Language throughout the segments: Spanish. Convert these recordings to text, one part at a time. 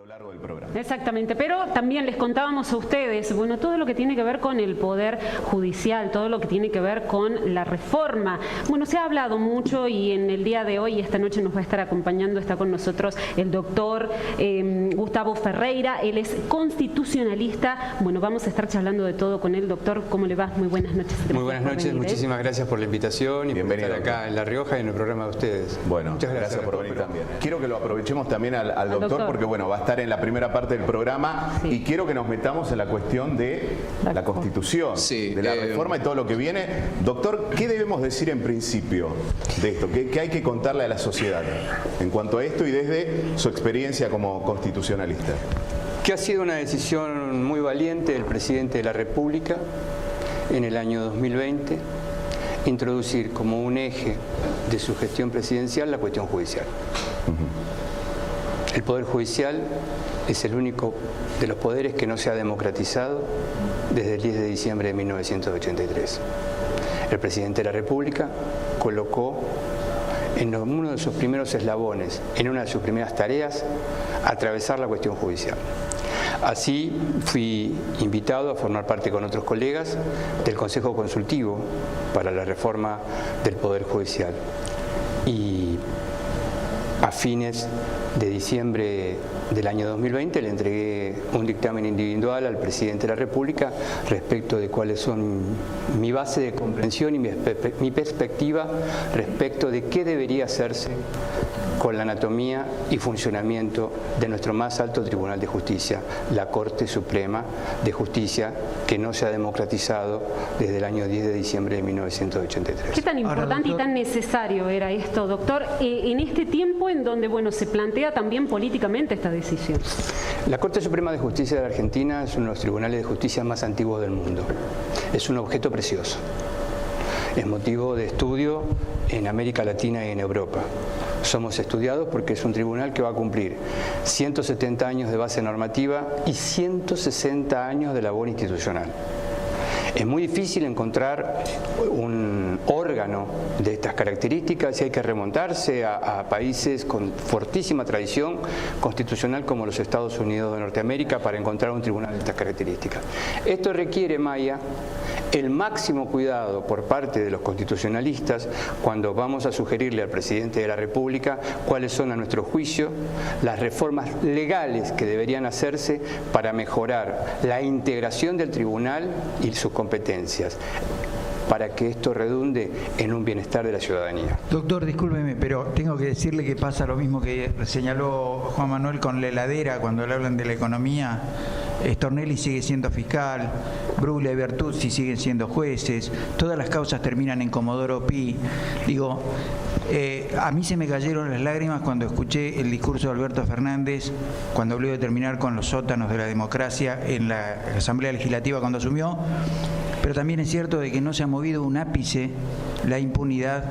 lo largo del programa. Exactamente, pero también les contábamos a ustedes, bueno, todo lo que tiene que ver con el Poder Judicial, todo lo que tiene que ver con la reforma. Bueno, se ha hablado mucho y en el día de hoy, esta noche nos va a estar acompañando, está con nosotros el doctor Gustavo Ferreira, él es constitucionalista. Bueno, vamos a estar charlando de todo con él. Doctor, ¿cómo le va? Muy buenas noches. Muy buenas noches, muchísimas gracias por la invitación y bienvenido por estar acá en La Rioja y en el programa de ustedes. Bueno, muchas gracias por venir también. Quiero que lo aprovechemos también al doctor porque bueno, va a estar en la primera parte del programa y quiero que nos metamos en la cuestión de la Constitución, de la reforma y todo lo que viene. Doctor, ¿qué debemos decir en principio de esto? ¿Qué hay que contarle a la sociedad en cuanto a esto y desde su experiencia como constitucionalista? Que ha sido una decisión muy valiente del presidente de la República en el año 2020 introducir como un eje de su gestión presidencial la cuestión judicial. El Poder Judicial es el único de los poderes que no se ha democratizado desde el 10 de diciembre de 1983. El presidente de la República colocó en uno de sus primeros eslabones, en una de sus primeras tareas, atravesar la cuestión judicial. Así fui invitado a formar parte con otros colegas del Consejo Consultivo para la reforma del Poder Judicial. Y a fines de diciembre del año 2020 le entregué un dictamen individual al presidente de la República respecto de cuáles son mi base de comprensión y mi perspectiva respecto de qué debería hacerse con la anatomía y funcionamiento de nuestro más alto Tribunal de Justicia, la Corte Suprema de Justicia, que no se ha democratizado desde el año 10 de diciembre de 1983. ¿Qué tan importante y tan necesario era esto, doctor, en este tiempo en donde bueno, se plantea también políticamente esta decisión? La Corte Suprema de Justicia de la Argentina es uno de los tribunales de justicia más antiguos del mundo. Es un objeto precioso. Es motivo de estudio en América Latina y en Europa. Somos estudiados porque es un tribunal que va a cumplir 170 años de base normativa y 160 años de labor institucional. Es muy difícil encontrar un órgano de estas características y hay que remontarse a países con fortísima tradición constitucional como los Estados Unidos de Norteamérica para encontrar un tribunal de estas características. Esto requiere, Maya, el máximo cuidado por parte de los constitucionalistas cuando vamos a sugerirle al presidente de la República cuáles son, a nuestro juicio, las reformas legales que deberían hacerse para mejorar la integración del tribunal y sus competencias, para que esto redunde en un bienestar de la ciudadanía. Doctor, discúlpeme, pero tengo que decirle que pasa lo mismo que señaló Juan Manuel con la heladera cuando le hablan de la economía. Stornelli sigue siendo fiscal, Bruglia y Bertuzzi siguen siendo jueces, todas las causas terminan en Comodoro Pi. Digo, a mí se me cayeron las lágrimas cuando escuché el discurso de Alberto Fernández, cuando habló de terminar con los sótanos de la democracia en la Asamblea Legislativa cuando asumió, pero también es cierto de que no se ha movido un ápice la impunidad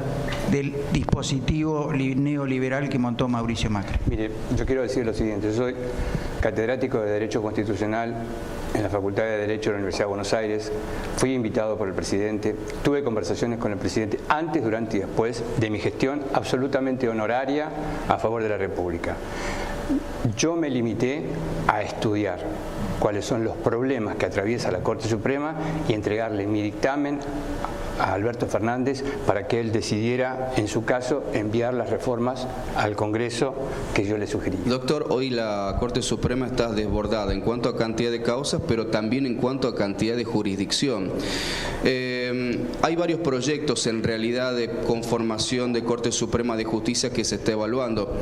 del dispositivo neoliberal que montó Mauricio Macri. Mire, yo quiero decir lo siguiente, yo soy catedrático de Derecho Constitucional en la Facultad de Derecho de la Universidad de Buenos Aires, fui invitado por el presidente, tuve conversaciones con el presidente antes, durante y después de mi gestión absolutamente honoraria a favor de la República. Yo me limité a estudiar cuáles son los problemas que atraviesa la Corte Suprema y entregarle mi dictamen a Alberto Fernández para que él decidiera, en su caso, enviar las reformas al Congreso que yo le sugerí. Doctor, hoy la Corte Suprema está desbordada en cuanto a cantidad de causas, pero también en cuanto a cantidad de jurisdicción. Hay varios proyectos en realidad de conformación de Corte Suprema de Justicia que se está evaluando.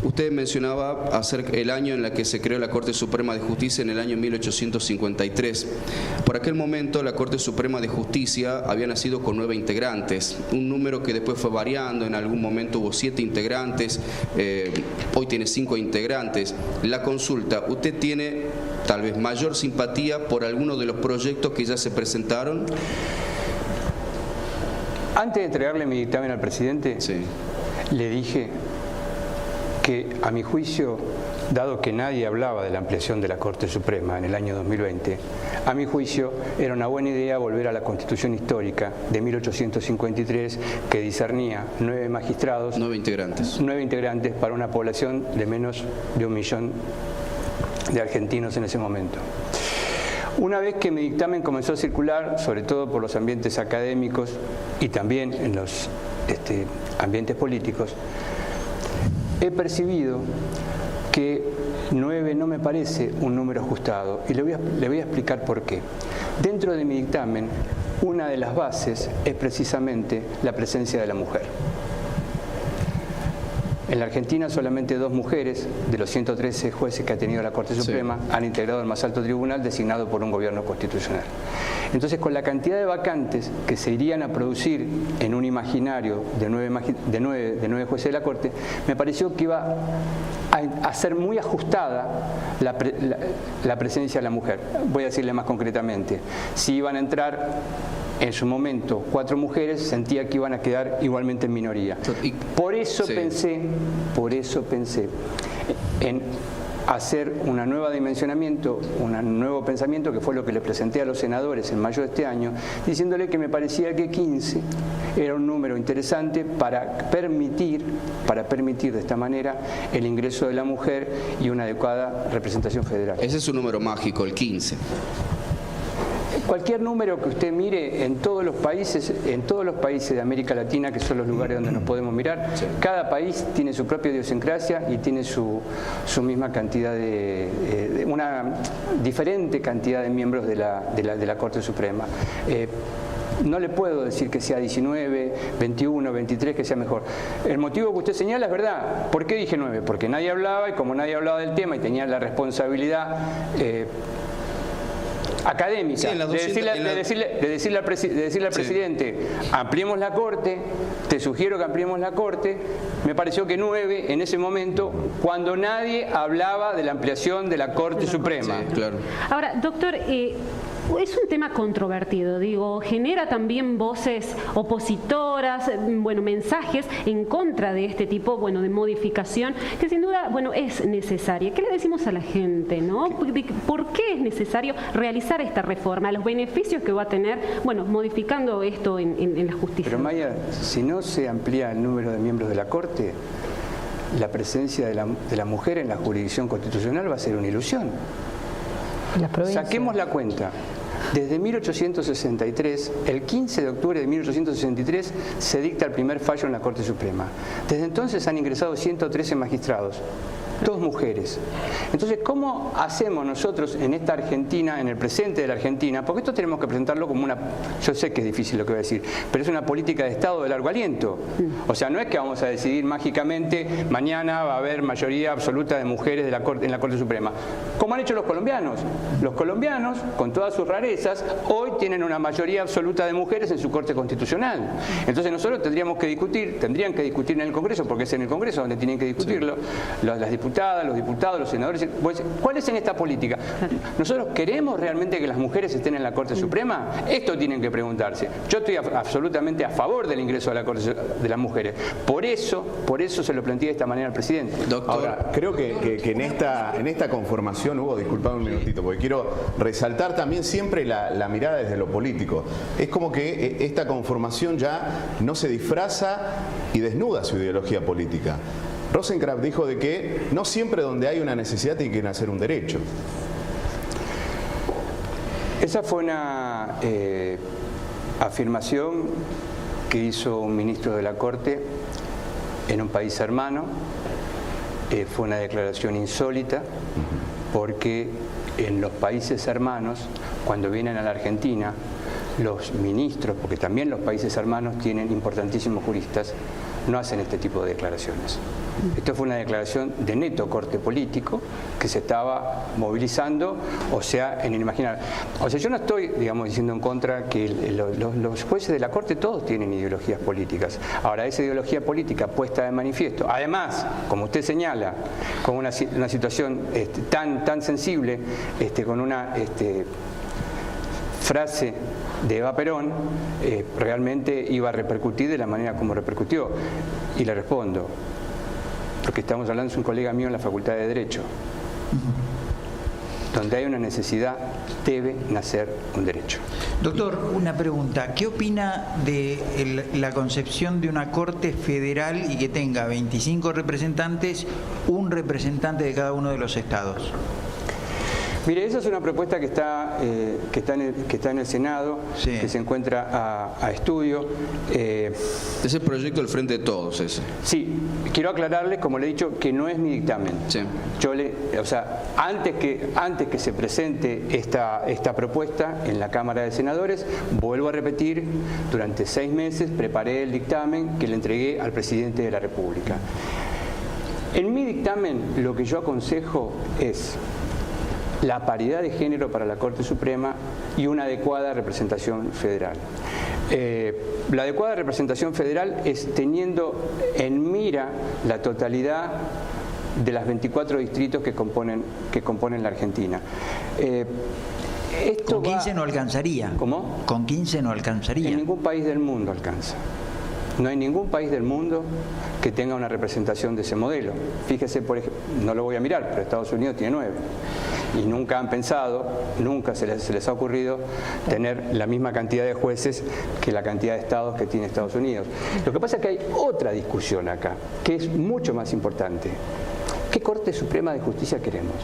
Usted mencionaba el año en el que se creó la Corte Suprema de Justicia en el año 1853. Por aquel momento la Corte Suprema de Justicia había nacido con 9 integrantes, un número que después fue variando, en algún momento hubo 7 integrantes, hoy tiene 5 integrantes. La consulta, ¿usted tiene tal vez mayor simpatía por alguno de los proyectos que ya se presentaron? Antes de entregarle mi dictamen al presidente, le dije que a mi juicio, dado que nadie hablaba de la ampliación de la Corte Suprema en el año 2020, a mi juicio era una buena idea volver a la Constitución histórica de 1853 que discernía 9 magistrados, 9 integrantes. 9 integrantes para una población de menos de 1 millón de argentinos en ese momento. Una vez que mi dictamen comenzó a circular, sobre todo por los ambientes académicos y también en los ambientes políticos, he percibido que 9 no me parece un número ajustado, y le voy a explicar por qué. Dentro de mi dictamen, una de las bases es precisamente la presencia de la mujer. En la Argentina solamente 2 mujeres de los 113 jueces que ha tenido la Corte Suprema han integrado el más alto tribunal designado por un gobierno constitucional. Entonces, con la cantidad de vacantes que se irían a producir en un imaginario de 9 jueces de la Corte, me pareció que iba a ser muy ajustada la presencia de la mujer. Voy a decirle más concretamente. Si iban a entrar en su momento 4 mujeres, sentía que iban a quedar igualmente en minoría. Por eso pensé en hacer un nuevo dimensionamiento, un nuevo pensamiento, que fue lo que le presenté a los senadores en mayo de este año, diciéndole que me parecía que 15 era un número interesante para permitir de esta manera el ingreso de la mujer y una adecuada representación federal. Ese es un número mágico, el 15. Cualquier número que usted mire en todos los países de América Latina, que son los lugares donde nos podemos mirar, cada país tiene su propia idiosincrasia y tiene su misma cantidad una diferente cantidad de miembros de la Corte Suprema. No le puedo decir que sea 19, 21, 23, que sea mejor. El motivo que usted señala es verdad. ¿Por qué dije 9? Porque nadie hablaba, y como nadie hablaba del tema y tenía la responsabilidad académica, de decirle al presidente, ampliemos la Corte, te sugiero que ampliemos la Corte. Me pareció que 9 en ese momento, cuando nadie hablaba de la ampliación de la Corte Suprema. Sí, claro. Ahora, doctor, es un tema controvertido, digo, genera también voces opositoras, mensajes en contra de este tipo, de modificación, que sin duda, es necesaria. ¿Qué le decimos a la gente, no? ¿Por qué es necesario realizar esta reforma? Los beneficios que va a tener, modificando esto en la justicia. Pero Maya, si no se amplía el número de miembros de la Corte, la presencia de la mujer en la jurisdicción constitucional va a ser una ilusión. Saquemos la cuenta. Desde 1863, el 15 de octubre de 1863, se dicta el primer fallo en la Corte Suprema. Desde entonces han ingresado 113 magistrados, 2 mujeres. Entonces, ¿cómo hacemos nosotros en esta Argentina, en el presente de la Argentina? Porque esto tenemos que presentarlo como yo sé que es difícil lo que voy a decir, pero es una política de Estado de largo aliento. O sea, no es que vamos a decidir mágicamente, mañana va a haber mayoría absoluta de mujeres en la Corte Suprema. Como han hecho los colombianos. Los colombianos, con todas sus rarezas, hoy tienen una mayoría absoluta de mujeres en su Corte Constitucional. Entonces nosotros tendrían que discutir en el Congreso, porque es en el Congreso donde tienen que discutirlo, las diputadas, los diputados, los senadores. ¿Cuál es en esta política? ¿Nosotros queremos realmente que las mujeres estén en la Corte Suprema? Esto tienen que preguntarse. Yo estoy absolutamente a favor del ingreso a la Corte de las mujeres. Por eso se lo planteé de esta manera al presidente. Doctor, ahora, creo que en esta conformación, Hugo, disculpame un minutito, porque quiero resaltar también siempre la mirada desde lo político. Es como que esta conformación ya no se disfraza y desnuda su ideología política. Rosencrantz dijo de que no siempre donde hay una necesidad tiene que nacer un derecho. Esa fue una afirmación que hizo un ministro de la Corte en un país hermano. Fue una declaración insólita, porque en los países hermanos, cuando vienen a la Argentina, los ministros, porque también los países hermanos tienen importantísimos juristas, no hacen este tipo de declaraciones. Esto fue una declaración de neto corte político que se estaba movilizando, o sea, en el imaginario. O sea, yo no estoy, diciendo en contra que los jueces de la Corte todos tienen ideologías políticas. Ahora, esa ideología política puesta de manifiesto, además, como usted señala, con una situación tan sensible, con una frase de Eva Perón, realmente iba a repercutir de la manera como repercutió. Y le respondo, porque estamos hablando de un colega mío en la Facultad de Derecho. Donde hay una necesidad, debe nacer un derecho. Doctor, una pregunta. ¿Qué opina de la concepción de una Corte federal y que tenga 25 representantes, un representante de cada uno de los estados? Mire, esa es una propuesta que está en el Senado, sí, que se encuentra a estudio. Es el proyecto del Frente de Todos ese. Sí, quiero aclararles, como le he dicho, que no es mi dictamen. Sí. Antes que se presente esta propuesta en la Cámara de Senadores, vuelvo a repetir, durante 6 meses preparé el dictamen que le entregué al presidente de la República. En mi dictamen lo que yo aconsejo es la paridad de género para la Corte Suprema y una adecuada representación federal. La adecuada representación federal es teniendo en mira la totalidad de las 24 distritos que componen la Argentina. Con 15 no alcanzaría. ¿Cómo? Con 15 no alcanzaría. En ningún país del mundo alcanza. No hay ningún país del mundo que tenga una representación de ese modelo. Fíjese, por ejemplo, no lo voy a mirar, pero Estados Unidos tiene 9. Y nunca han pensado, nunca se les ha ocurrido tener la misma cantidad de jueces que la cantidad de estados que tiene Estados Unidos. Lo que pasa es que hay otra discusión acá, que es mucho más importante. ¿Qué Corte Suprema de Justicia queremos?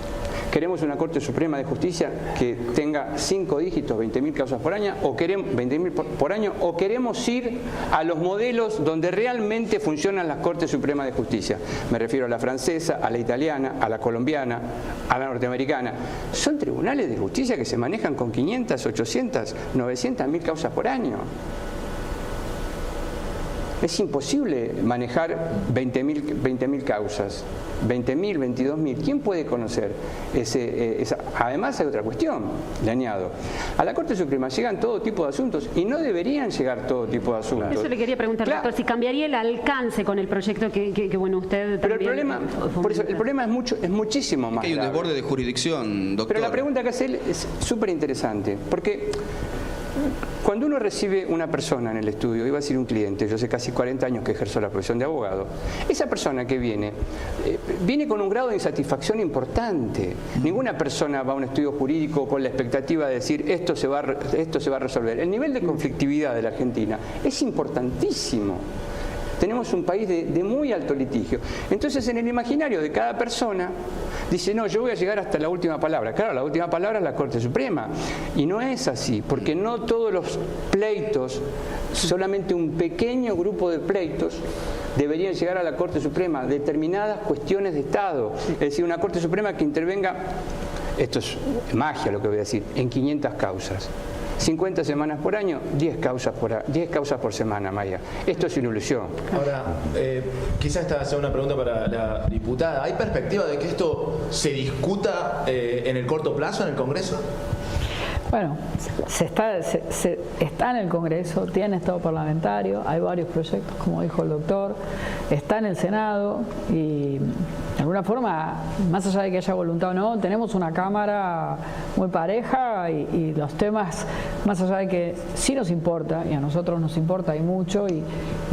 ¿Queremos una Corte Suprema de Justicia que tenga 5 dígitos, 20.000 causas por año, o queremos 20.000 por año, o queremos ir a los modelos donde realmente funcionan las Cortes Supremas de Justicia? Me refiero a la francesa, a la italiana, a la colombiana, a la norteamericana. Son tribunales de justicia que se manejan con 500, 800, 900.000 causas por año. Es imposible manejar 20.000 causas, 20.000, 22.000. ¿Quién puede conocer esa? Además hay otra cuestión, le añado. A la Corte Suprema llegan todo tipo de asuntos y no deberían llegar todo tipo de asuntos. Eso le quería preguntar, claro, doctor, si cambiaría el alcance con el proyecto que bueno, usted pero también... el problema es muchísimo más grave. Hay un desborde de jurisdicción, doctor. Pero la pregunta que hace él es súper interesante, porque cuando uno recibe una persona en el estudio, iba a decir un cliente, yo hace casi 40 años que ejerzo la profesión de abogado, esa persona que viene con un grado de insatisfacción importante. Ninguna persona va a un estudio jurídico con la expectativa de decir esto se va a resolver. El nivel de conflictividad de la Argentina es importantísimo. Tenemos un país de muy alto litigio. Entonces, en el imaginario de cada persona, dice, no, yo voy a llegar hasta la última palabra. Claro, la última palabra es la Corte Suprema. Y no es así, porque no todos los pleitos, solamente un pequeño grupo de pleitos, deberían llegar a la Corte Suprema. Determinadas cuestiones de Estado. Es decir, una Corte Suprema que intervenga, esto es magia lo que voy a decir, en 500 causas. 50 semanas por año, 10 causas por semana, Maya. Esto es una ilusión. Ahora, quizás esta sea una pregunta para la diputada. ¿Hay perspectiva de que esto se discuta en el corto plazo en el Congreso? Bueno, está en el Congreso, tiene estado parlamentario, hay varios proyectos, como dijo el doctor, está en el Senado y de alguna forma, más allá de que haya voluntad o no, tenemos una Cámara muy pareja y los temas, más allá de que sí nos importa, y a nosotros nos importa y mucho, y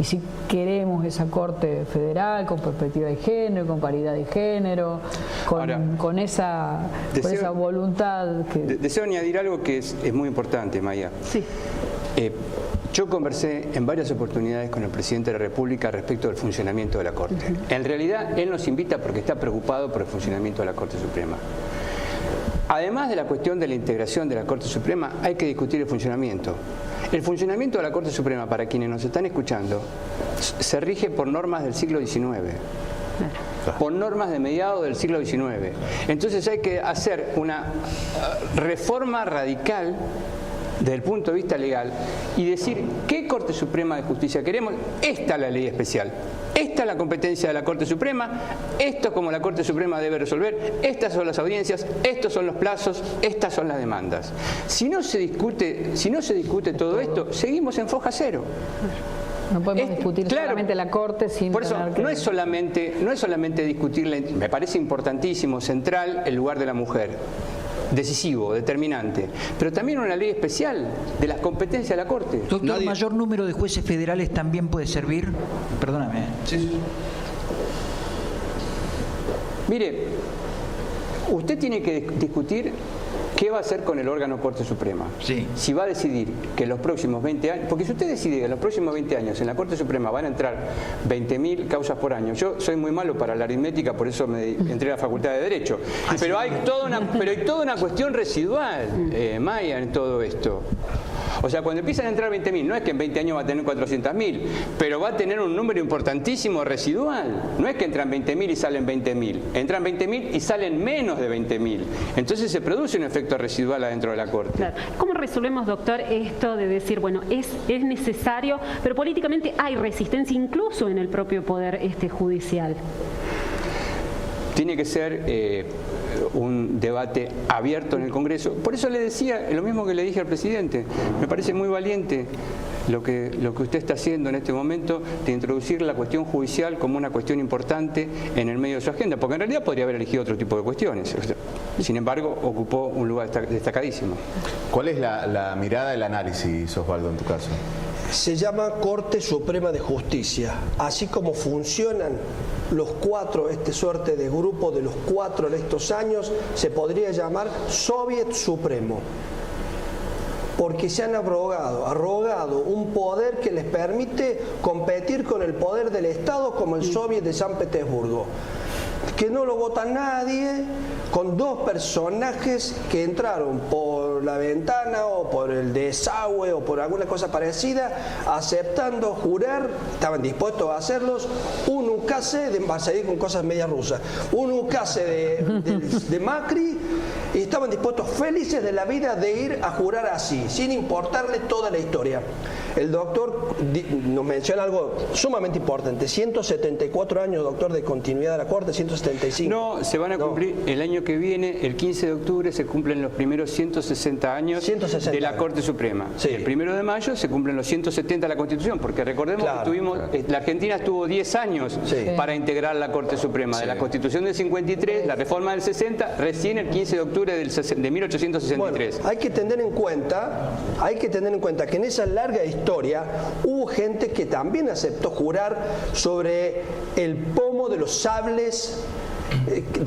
sí queremos esa Corte Federal con perspectiva de género, con paridad de género, con esa voluntad. Deseo añadir algo que es muy importante, Maya. Sí. Yo conversé en varias oportunidades con el presidente de la República respecto del funcionamiento de la Corte. En realidad, él nos invita porque está preocupado por el funcionamiento de la Corte Suprema. Además de la cuestión de la integración de la Corte Suprema, hay que discutir el funcionamiento. El funcionamiento de la Corte Suprema, para quienes nos están escuchando, se rige por normas del siglo XIX. Por normas de mediados del siglo XIX. Entonces hay que hacer una reforma radical desde el punto de vista legal y decir qué Corte Suprema de Justicia queremos. Esta es la ley especial, esta es la competencia de la Corte Suprema, esto es como la Corte Suprema debe resolver, estas son las audiencias, estos son los plazos, estas son las demandas. Si no se discute todo esto, seguimos en foja cero. No podemos discutir solamente la Corte sin por eso, tener que... no es solamente discutir, me parece importantísimo, central, el lugar de la mujer. Decisivo, determinante, pero también una ley especial de las competencias de la Corte. Doctor, ¿mayor número de jueces federales también puede servir? Perdóname. Sí. Mire, usted tiene que discutir ¿Qué va a hacer con el órgano Corte Suprema? Sí. Si va a decidir que en los próximos 20 años, porque si usted decide que en los próximos 20 años en la Corte Suprema van a entrar 20.000 causas por año, yo soy muy malo para la aritmética, por eso me entré a la Facultad de Derecho, pero hay toda una cuestión residual, Maya, en todo esto. O sea, cuando empiezan a entrar 20.000, no es que en 20 años va a tener 400.000, pero va a tener un número importantísimo residual. No es que entran 20.000 y salen 20.000. Entran 20.000 y salen menos de 20.000. Entonces se produce un efecto residual adentro de la Corte. Claro. ¿Cómo resolvemos, doctor, esto de decir, bueno, es necesario, pero políticamente hay resistencia incluso en el propio poder judicial? Tiene que ser un debate abierto en el Congreso. Por eso le decía lo mismo que le dije al presidente. Me parece muy valiente lo que usted está haciendo en este momento de introducir la cuestión judicial como una cuestión importante en el medio de su agenda, porque en realidad podría haber elegido otro tipo de cuestiones. Sin embargo, ocupó un lugar destacadísimo. ¿Cuál es la mirada, el análisis, Osvaldo, en tu caso? Se llama Corte Suprema de Justicia. Así como funcionan los cuatro, suerte de grupo de los cuatro en estos años, se podría llamar Soviet Supremo. Porque se han arrogado un poder que les permite competir con el poder del Estado como el Soviet de San Petersburgo. Que no lo vota nadie, con dos personajes que entraron por la ventana o por el desagüe o por alguna cosa parecida, aceptando jurar, estaban dispuestos a hacerlos, un ukase, va a salir con cosas media rusas, un ukase de Macri, y estaban dispuestos felices de la vida de ir a jurar así, sin importarle toda la historia. El doctor nos menciona algo sumamente importante, 174 años, doctor, de continuidad de la Corte, 175. No, se van a cumplir el año que viene, el 15 de octubre, se cumplen los primeros 160 años de la Corte Suprema. Sí. El 1 de mayo se cumplen los 170 de la Constitución, porque recordemos que la Argentina estuvo 10 años para integrar la Corte Suprema. De la Constitución del 53, la reforma del 60, recién el 15 de octubre de 1863. Bueno, hay que tener en cuenta que en esa larga historia hubo gente que también aceptó jurar sobre el pomo de los sables,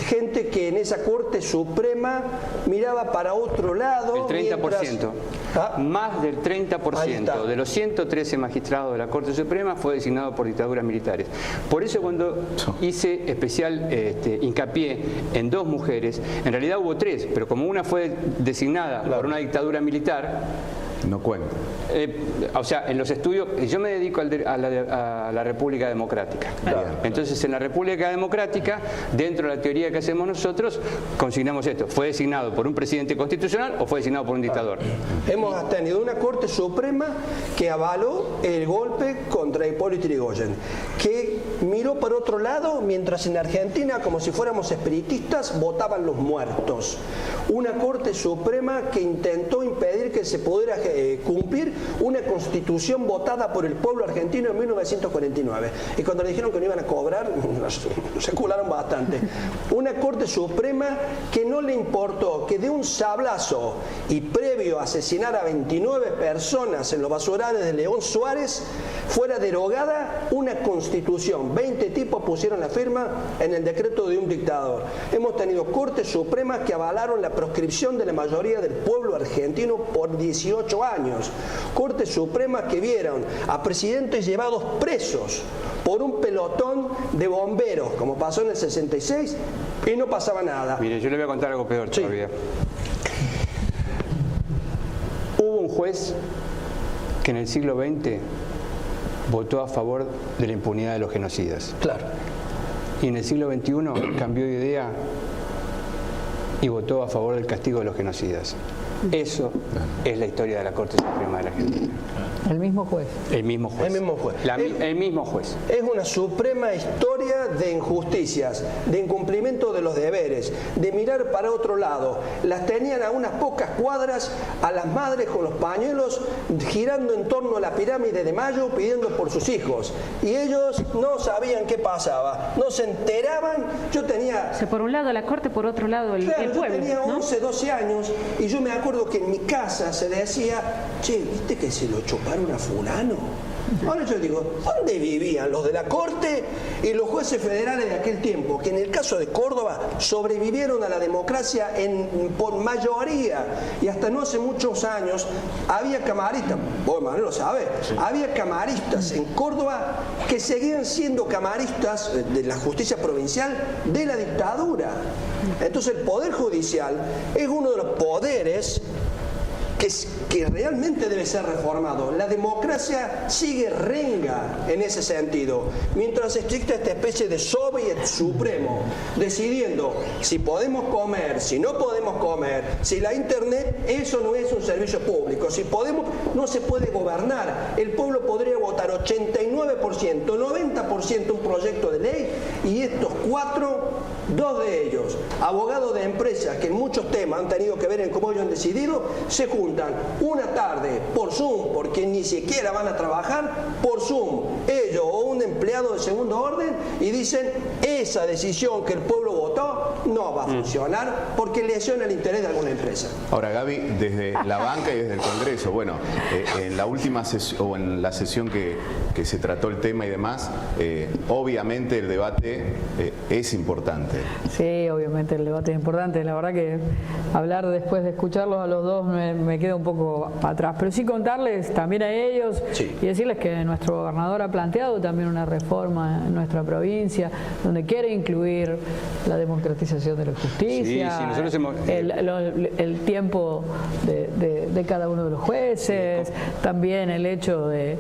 gente que en esa Corte Suprema miraba para otro lado. El 30%. Más del 30% de los 113 magistrados de la Corte Suprema fue designado por dictaduras militares. Por eso cuando hice especial hincapié en dos mujeres, en realidad hubo tres, pero como una fue designada por una dictadura militar, no cuenta. O sea, en los estudios, yo me dedico a la República Democrática. Entonces, en la República Democrática, dentro de la teoría que hacemos nosotros, consignamos esto. ¿Fue designado por un presidente constitucional o fue designado por un dictador? Hemos tenido una Corte Suprema que avaló el golpe contra Hipólito Yrigoyen, que miró para otro lado, mientras en Argentina, como si fuéramos espiritistas, votaban los muertos. Una Corte Suprema que intentó impedir que se pudiera cumplir una constitución votada por el pueblo argentino en 1949. Y cuando le dijeron que no iban a cobrar, se cularon bastante. Una Corte Suprema que no le importó que de un sablazo y previo a asesinar a 29 personas en los basurales de León Suárez, fuera derogada una constitución. 20 tipos pusieron la firma en el decreto de un dictador. Hemos tenido Cortes Supremas que avalaron la proscripción de la mayoría del pueblo argentino por 18 años. Cortes Supremas que vieron a presidentes llevados presos por un pelotón de bomberos, como pasó en el 66, y no pasaba nada. Mire, yo le voy a contar algo peor todavía. Hubo un juez que en el siglo XX votó a favor de la impunidad de los genocidas. Claro. Y en el siglo XXI cambió de idea y votó a favor del castigo de los genocidas. Eso es la historia de la Corte Suprema de la Argentina. El mismo juez. El mismo juez. El mismo juez. El mismo juez. Es una suprema historia de injusticias, de incumplimiento de los deberes, de mirar para otro lado. Las tenían a unas pocas cuadras a las madres con los pañuelos girando en torno a la pirámide de Mayo pidiendo por sus hijos. Y ellos no sabían qué pasaba, no se enteraban. Yo tenía... O sea, por un lado la Corte, por otro lado el pueblo. Yo tenía 11, 12 años y yo me acuerdo que en mi casa se decía, che, ¿viste que se lo chuparon a fulano? Ahora yo digo, ¿dónde vivían los de la Corte y los jueces federales de aquel tiempo? Que en el caso de Córdoba sobrevivieron a la democracia por mayoría. Y hasta no hace muchos años había camaristas, vos Manuel lo sabe, había camaristas en Córdoba que seguían siendo camaristas de la justicia provincial de la dictadura. Entonces el Poder Judicial es uno de los poderes que realmente debe ser reformado. La democracia sigue renga en ese sentido, mientras existe esta especie de soviet supremo, decidiendo si podemos comer, si no podemos comer, si la internet, eso no es un servicio público, si podemos, no se puede gobernar. El pueblo podría votar 89%, 90% un proyecto de ley, y estos dos de ellos, abogados de empresas que en muchos temas han tenido que ver en cómo ellos han decidido, se juntan una tarde por Zoom, porque ni siquiera van a trabajar, por Zoom, ellos o un empleado de segundo orden, y dicen, esa decisión que el pueblo votó no va a funcionar porque lesiona el interés de alguna empresa. Ahora, Gaby, desde la banca y desde el Congreso, bueno, en la última sesión, o en la sesión que se trató el tema y demás, obviamente el debate es importante. Sí, obviamente el debate es importante. La verdad que hablar después de escucharlos a los dos me queda un poco atrás. Pero sí contarles también a ellos y decirles que nuestro gobernador ha planteado también una reforma en nuestra provincia donde quiere incluir la democratización de la justicia, nosotros hemos, el tiempo de cada uno de los jueces, también el hecho de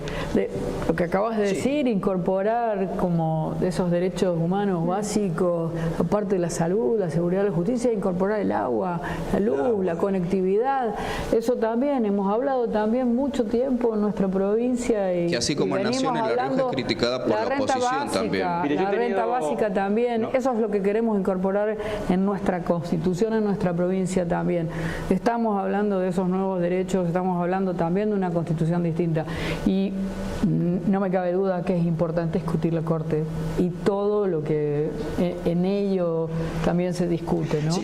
lo que acabas de decir, incorporar como de esos derechos humanos básicos, aparte de la salud, la seguridad, la justicia, incorporar el agua, la luz, la conectividad. Eso también, hemos hablado también mucho tiempo en nuestra provincia. Y así como en Naciones, La Rioja es criticada por la oposición también. La renta básica también, eso es lo que queremos incorporar en nuestra Constitución, en nuestra provincia también. Estamos hablando de esos nuevos derechos, estamos hablando también de una Constitución distinta. Y no me cabe duda que es importante discutir la Corte y todo lo que en ello también se discute, ¿no?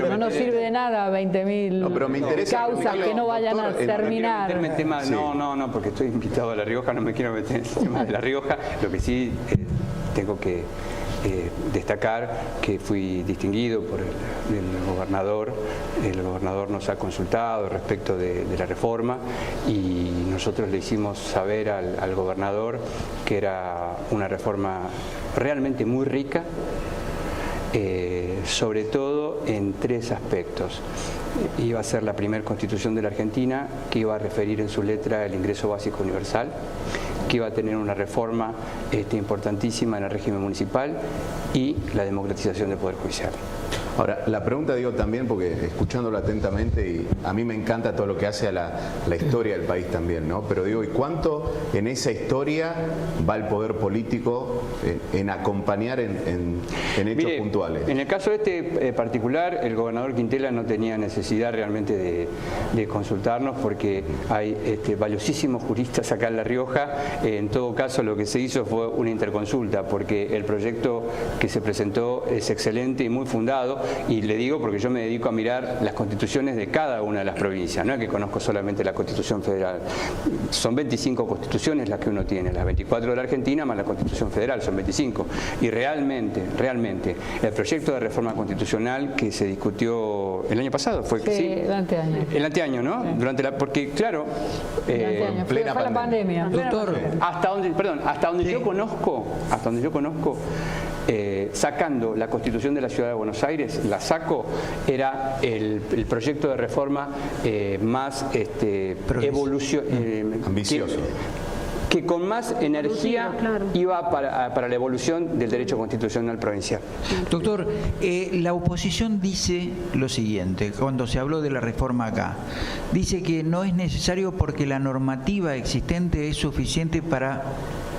No nos sirve de nada 20.000 causas que no vayan a terminar. No, porque estoy invitado a La Rioja, no me quiero meter en el tema de La Rioja. Lo que sí tengo que destacar que fui distinguido por el gobernador. El gobernador nos ha consultado respecto de la reforma y nosotros le hicimos saber al gobernador que era una reforma realmente muy rica, sobre todo en tres aspectos. Iba a ser la primera constitución de la Argentina que iba a referir en su letra el ingreso básico universal, que iba a tener una reforma importantísima en el régimen municipal y la democratización del Poder Judicial. Ahora, la pregunta digo también, porque escuchándolo atentamente, y a mí me encanta todo lo que hace a la historia del país también, ¿no? Pero digo, ¿y cuánto en esa historia va el poder político en acompañar en hechos puntuales? En el caso particular, el gobernador Quintela no tenía necesidad realmente de consultarnos porque hay valiosísimos juristas acá en La Rioja. En todo caso, lo que se hizo fue una interconsulta porque el proyecto que se presentó es excelente y muy fundado. Y le digo porque yo me dedico a mirar las constituciones de cada una de las provincias, no es que conozco solamente la Constitución Federal. Son 25 constituciones las que uno tiene, las 24 de la Argentina más la Constitución Federal, son 25. Y realmente, el proyecto de reforma constitucional que se discutió el año pasado, fue el anteaño. El anteaño, ¿no? Porque, claro, en plena pandemia. Doctor, hasta donde yo conozco, sacando la Constitución de la Ciudad de Buenos Aires, la saco, era el proyecto de reforma más ambicioso. Que con más energía iba para la evolución del derecho constitucional provincial. Doctor, la oposición dice lo siguiente, cuando se habló de la reforma acá, dice que no es necesario porque la normativa existente es suficiente para,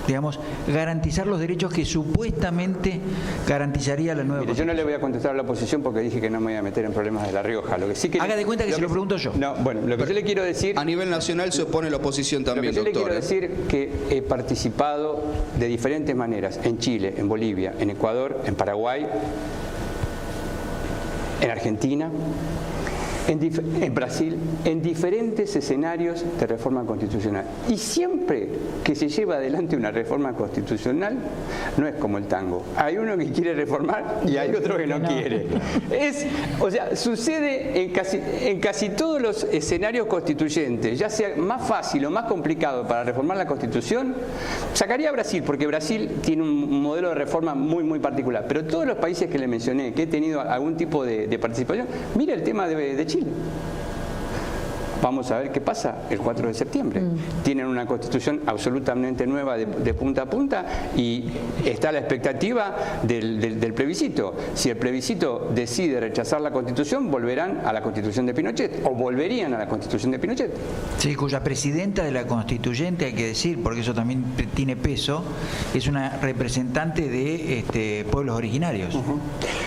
digamos, garantizar los derechos que supuestamente garantizaría la nueva Constitución. Yo no le voy a contestar a la oposición porque dije que no me voy a meter en problemas de La Rioja. Lo que sí que haga de cuenta que se lo pregunto yo. No, bueno, lo que yo le quiero decir... A nivel nacional se opone la oposición también, doctor. Lo que yo le quiero decir que he participado de diferentes maneras en Chile, en Bolivia, en Ecuador, en Paraguay, en Argentina, en Brasil, en diferentes escenarios de reforma constitucional. Y siempre que se lleva adelante una reforma constitucional, no es como el tango. Hay uno que quiere reformar y hay otro que no quiere. O sea, sucede en casi todos los escenarios constituyentes, ya sea más fácil o más complicado para reformar la Constitución. Sacaría a Brasil, porque Brasil tiene un modelo de reforma muy, muy particular. Pero todos los países que le mencioné, que he tenido algún tipo de participación, mira el tema de Chile. Vamos a ver qué pasa el 4 de septiembre. Tienen una constitución absolutamente nueva de punta a punta y está la expectativa del plebiscito. Si el plebiscito decide rechazar la constitución, volverán a la constitución de Pinochet o volverían a la constitución de Pinochet. Sí, cuya presidenta de la constituyente, hay que decir, porque eso también tiene peso, es una representante de pueblos originarios.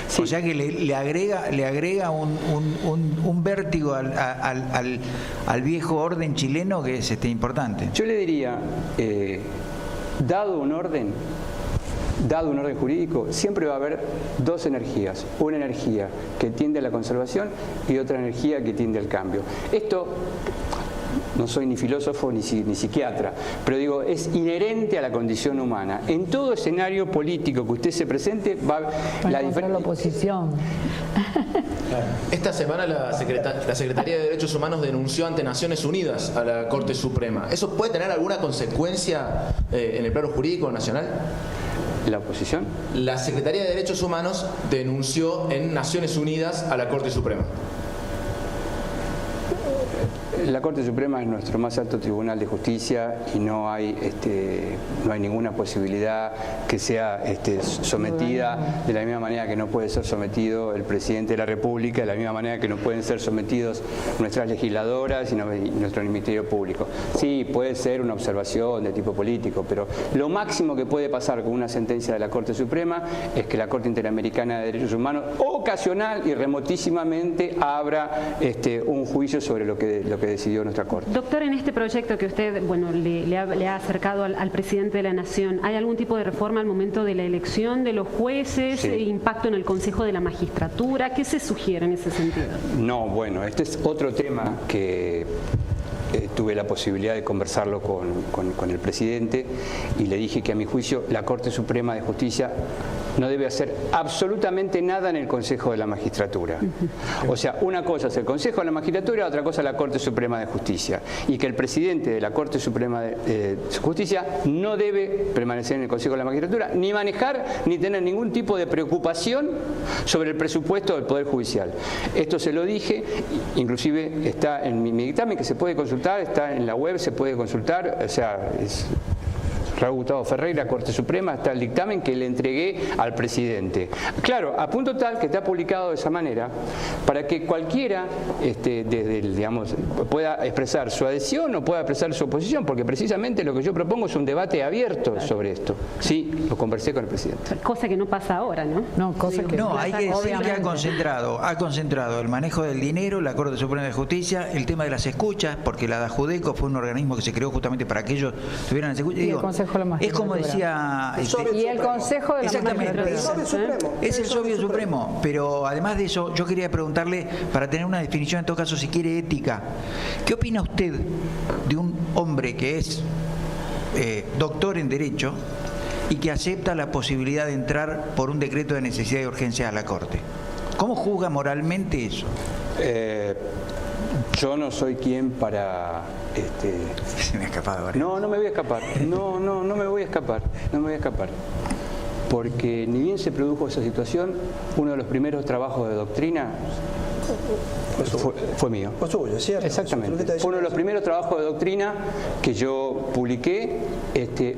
Sí. O sea que le agrega un vértigo al viejo orden chileno que es importante. Yo le diría, dado un orden jurídico, siempre va a haber dos energías. Una energía que tiende a la conservación y otra energía que tiende al cambio. Esto, no soy ni filósofo ni psiquiatra, pero digo, es inherente a la condición humana. En todo escenario político que usted se presente, va la oposición. Esta semana la Secretaría de Derechos Humanos denunció ante Naciones Unidas a la Corte Suprema. ¿Eso puede tener alguna consecuencia en el plano jurídico nacional? ¿La oposición? La Secretaría de Derechos Humanos denunció en Naciones Unidas a la Corte Suprema. La Corte Suprema es nuestro más alto tribunal de justicia y no hay ninguna posibilidad que sea sometida de la misma manera que no puede ser sometido el presidente de la República, de la misma manera que no pueden ser sometidos nuestras legisladoras y nuestro Ministerio Público. Sí, puede ser una observación de tipo político, pero lo máximo que puede pasar con una sentencia de la Corte Suprema es que la Corte Interamericana de Derechos Humanos ocasional y remotísimamente abra un juicio sobre lo que decidió nuestra Corte. Doctor, en este proyecto que usted le ha acercado al presidente de la Nación, ¿hay algún tipo de reforma al momento de la elección de los jueces? Sí. ¿Impacto en el Consejo de la Magistratura? ¿Qué se sugiere en ese sentido? No, bueno, este es otro tema que tuve la posibilidad de conversarlo con el presidente y le dije que a mi juicio la Corte Suprema de Justicia no debe hacer absolutamente nada en el Consejo de la Magistratura. O sea, una cosa es el Consejo de la Magistratura, otra cosa es la Corte Suprema de Justicia. Y que el presidente de la Corte Suprema de Justicia no debe permanecer en el Consejo de la Magistratura, ni manejar, ni tener ningún tipo de preocupación sobre el presupuesto del Poder Judicial. Esto se lo dije, inclusive está en mi dictamen que se puede consultar, está en la web, se puede consultar, o sea, es Raúl Gustavo Ferreira, Corte Suprema, está el dictamen que le entregué al presidente. Claro, a punto tal que está publicado de esa manera, para que cualquiera pueda expresar su adhesión o pueda expresar su oposición, porque precisamente lo que yo propongo es un debate abierto sobre esto. Sí, lo conversé con el presidente. Cosa que no pasa ahora, ¿no? No, hay que decir que ha concentrado el manejo del dinero, la Corte Suprema de Justicia, el tema de las escuchas, porque la DAJUDECO fue un organismo que se creó justamente para que ellos tuvieran las escuchas. Es como decía... Y el Consejo de la Magistratura. Es el Sobio Supremo. Pero además de eso, yo quería preguntarle, para tener una definición, en todo caso, si quiere, ética, ¿qué opina usted de un hombre que es doctor en Derecho y que acepta la posibilidad de entrar por un decreto de necesidad y urgencia a la Corte? ¿Cómo juzga moralmente eso? Yo no soy quien para... Se me ha escapado. No me voy a escapar. No me voy a escapar. No me voy a escapar. Porque ni bien se produjo esa situación, uno de los primeros trabajos de doctrina fue mío. Fue suyo, ¿cierto? Exactamente. Fue uno de los primeros trabajos de doctrina que yo publiqué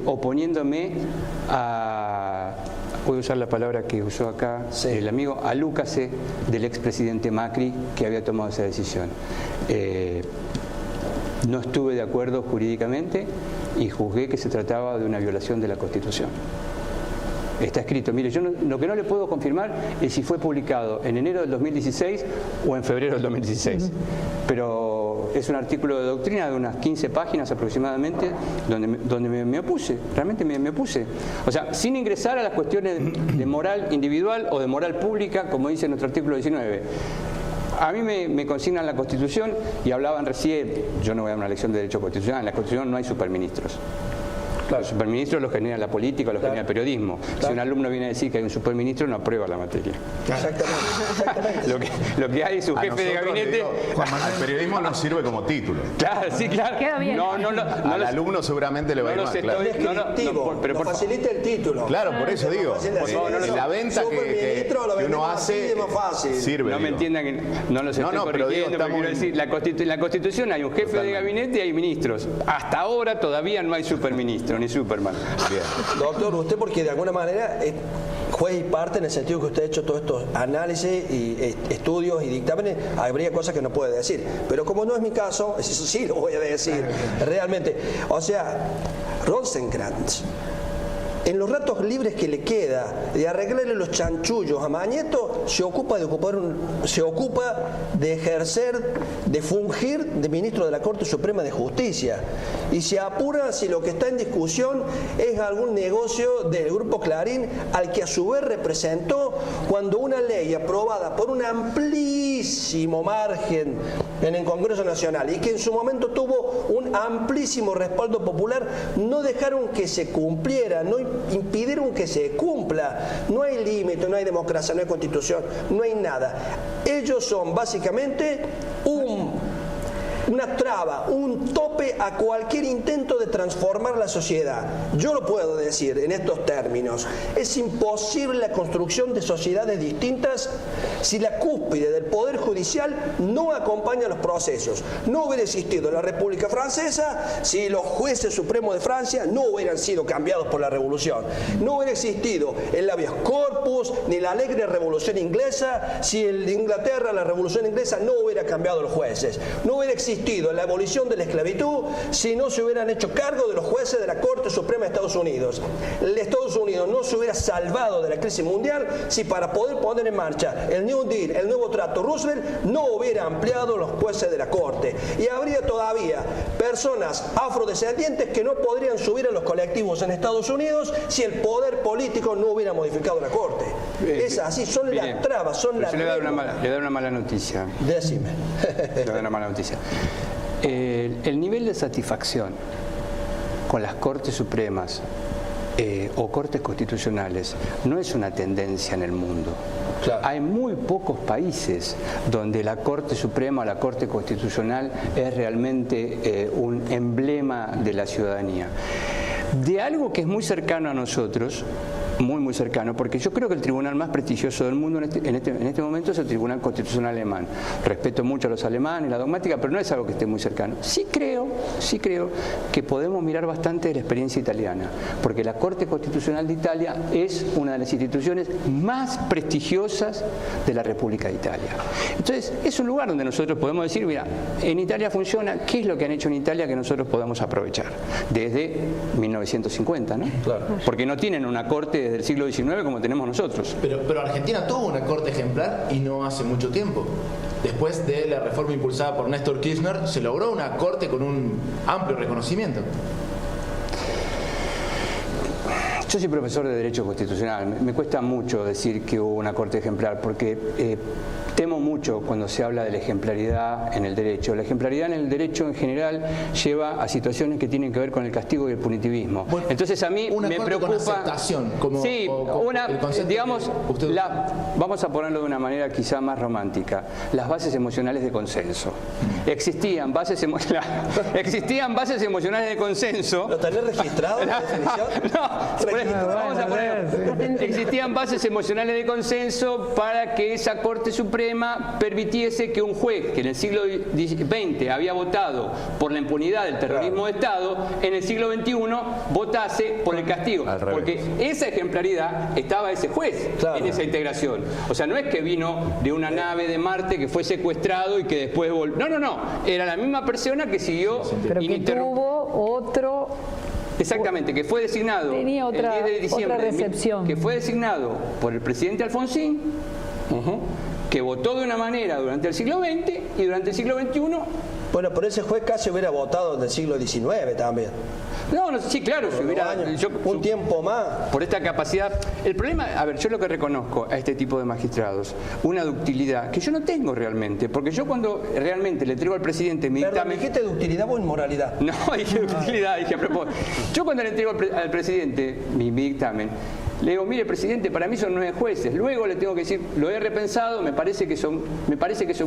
oponiéndome a... Voy a usar la palabra que usó acá el amigo, alúcase del expresidente Macri que había tomado esa decisión. No estuve de acuerdo jurídicamente y juzgué que se trataba de una violación de la Constitución. Está escrito. Mire, yo lo que no le puedo confirmar es si fue publicado en enero del 2016 o en febrero del 2016. Pero es un artículo de doctrina de unas 15 páginas aproximadamente donde me opuse, realmente me opuse. O sea, sin ingresar a las cuestiones de moral individual o de moral pública, como dice nuestro artículo 19. A mí me consignan la Constitución y hablaban recién, yo no voy a dar una lección de derecho constitucional, en la Constitución no hay superministros. Claro. Los superministros los genera la política, los genera el periodismo. Claro. Si un alumno viene a decir que hay un superministro, no aprueba la materia. Exactamente. Lo que hay es un jefe de gabinete. Al periodismo nos sirve como título. Claro, sí, claro. Queda bien. Al alumno seguramente le va a ir mal. Claro. Pero facilita el título. Claro, por eso digo. La venta que uno hace sirve. No me entiendan que no los estoy corrigiendo, pero quiero decir, en la Constitución hay un jefe de gabinete y hay ministros. Hasta ahora todavía no hay superministro ni Superman. Bien. Doctor, usted porque de alguna manera es juez y parte en el sentido que usted ha hecho todos estos análisis y estudios y dictámenes, habría cosas que no puede decir. Pero como no es mi caso, eso sí lo voy a decir realmente. O sea, Rosenkrantz, en los ratos libres que le queda de arreglarle los chanchullos a Mañeto, se ocupa de ejercer, de fungir de ministro de la Corte Suprema de Justicia. Y se apura si lo que está en discusión es algún negocio del Grupo Clarín, al que a su vez representó cuando una ley aprobada por un amplísimo margen en el Congreso Nacional y que en su momento tuvo un amplísimo respaldo popular, no dejaron que se cumpliera, no impidieron que se cumpla. No hay límite, no hay democracia, no hay constitución, no hay nada. Ellos son básicamente una traba, un tope a cualquier intento de transformar la sociedad. Yo lo puedo decir en estos términos. Es imposible la construcción de sociedades distintas si la cúspide del Poder Judicial no acompaña los procesos. No hubiera existido la República Francesa si los jueces supremos de Francia no hubieran sido cambiados por la Revolución. No hubiera existido el habeas corpus ni la alegre Revolución Inglesa si en Inglaterra la Revolución Inglesa no hubiera cambiado los jueces. No hubiera existido la abolición de la esclavitud si no se hubieran hecho cargo de los jueces de la Corte Suprema de Estados Unidos. Estados Unidos no se hubiera salvado de la crisis mundial si para poder poner en marcha el New Deal, el nuevo trato Roosevelt, no hubiera ampliado los jueces de la Corte. Y habría todavía personas afrodescendientes que no podrían subir a los colectivos en Estados Unidos si el poder político no hubiera modificado la Corte. Es así, son las trabas, son las... Le da una mala noticia. Decime. Le da una mala noticia. El nivel de satisfacción con las Cortes Supremas o Cortes Constitucionales no es una tendencia en el mundo. Claro. Hay muy pocos países donde la Corte Suprema o la Corte Constitucional es realmente un emblema de la ciudadanía. De algo que es muy cercano a nosotros, muy cercano, porque yo creo que el tribunal más prestigioso del mundo en este momento es el Tribunal Constitucional alemán. Respeto mucho a los alemanes, la dogmática, pero no es algo que esté muy cercano. Sí creo que podemos mirar bastante de la experiencia italiana, porque la Corte Constitucional de Italia es una de las instituciones más prestigiosas de la República de Italia. Entonces, es un lugar donde nosotros podemos decir, mira, en Italia funciona, ¿qué es lo que han hecho en Italia que nosotros podamos aprovechar? Desde 1950, ¿no? Claro. Porque no tienen una corte desde el siglo XIX como tenemos nosotros. Pero Argentina tuvo una corte ejemplar y no hace mucho tiempo. Después de la reforma impulsada por Néstor Kirchner, se logró una corte con un amplio reconocimiento. Yo soy profesor de Derecho Constitucional. Me cuesta mucho decir que hubo una corte ejemplar porque temo mucho cuando se habla de la ejemplaridad en el derecho. La ejemplaridad en el derecho en general lleva a situaciones que tienen que ver con el castigo y el punitivismo. Bueno, entonces a mí me preocupa... Con aceptación, como, sí, digamos, vamos a ponerlo de una manera quizá más romántica. Las bases emocionales de consenso. Existían bases emocionales de consenso. ¿Lo tenés registrado en la definición? Vamos a ponerlo. Existían bases emocionales de consenso para que esa Corte Suprema permitiese que un juez que en el siglo XX había votado por la impunidad del terrorismo de Estado, en el siglo XXI votase por el castigo. Porque esa ejemplaridad estaba ese juez en esa integración. O sea, no es que vino de una nave de Marte que fue secuestrado y que después volvió. No. Era la misma persona que siguió ininterrumpidamente. Tuvo otro... Exactamente, que fue designado el 10 de diciembre, que fue designado por el presidente Alfonsín, que votó de una manera durante el siglo XX y durante el siglo XXI. Bueno, pero ese juez casi hubiera votado en el siglo XIX también. No, sí, claro, si hubiera un tiempo más. Por esta capacidad. El problema, a ver, yo lo que reconozco a este tipo de magistrados, una ductilidad que yo no tengo realmente, porque yo cuando realmente le entrego al presidente mi dictamen. ¿Dijiste ductilidad o inmoralidad? No, dije ductilidad, dije a propósito. Yo cuando le entrego al presidente mi dictamen, le digo, mire, presidente, para mí son 9 jueces. Luego le tengo que decir, lo he repensado, me parece que son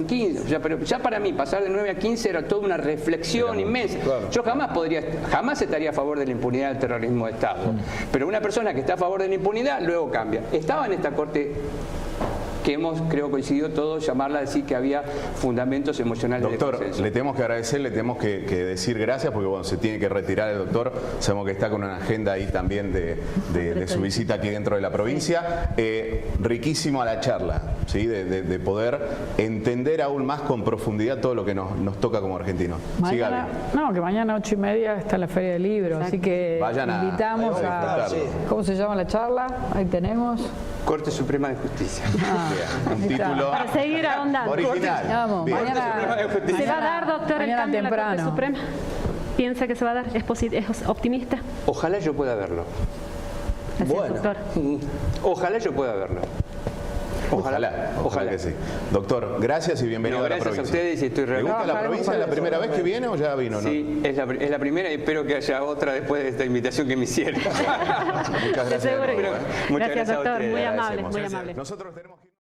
15. O sea, pero ya para mí pasar de 9 a 15 era toda una reflexión inmensa. Claro. Yo jamás estaría a favor de la impunidad del terrorismo de Estado. Pero una persona que está a favor de la impunidad luego cambia. Estaba en esta corte que hemos, creo, coincidido todos, llamarla a decir que había fundamentos emocionales. Doctor, de consenso. le tenemos que agradecer, le tenemos que decir gracias, porque bueno, se tiene que retirar el doctor, sabemos que está con una agenda ahí también de su visita aquí dentro de la provincia. Riquísima la charla, ¿sí? de poder entender aún más con profundidad todo lo que nos toca como argentinos. Mañana, que mañana 8:30 está la Feria del Libro, así que invitamos a ¿cómo se llama la charla? Ahí tenemos. Corte Suprema de Justicia. Un título para seguir ahondando. Original. Vamos, mañana, ¿se va a dar, doctor, el cambio en la Corte Suprema? ¿Piensa que se va a dar? ¿Es optimista? Ojalá yo pueda verlo. Gracias, doctor. Ojalá yo pueda verlo. Ojalá que sí. Doctor, gracias y bienvenido a la provincia. Gracias a ustedes y estoy ¿Le gusta la provincia? ¿Es la primera vez que viene o ya vino? Sí, ¿no? es la primera y espero que haya otra después de esta invitación que me hicieron. Muchas gracias. Muchas gracias, doctor. Muy amable, muy amable. Nosotros tenemos que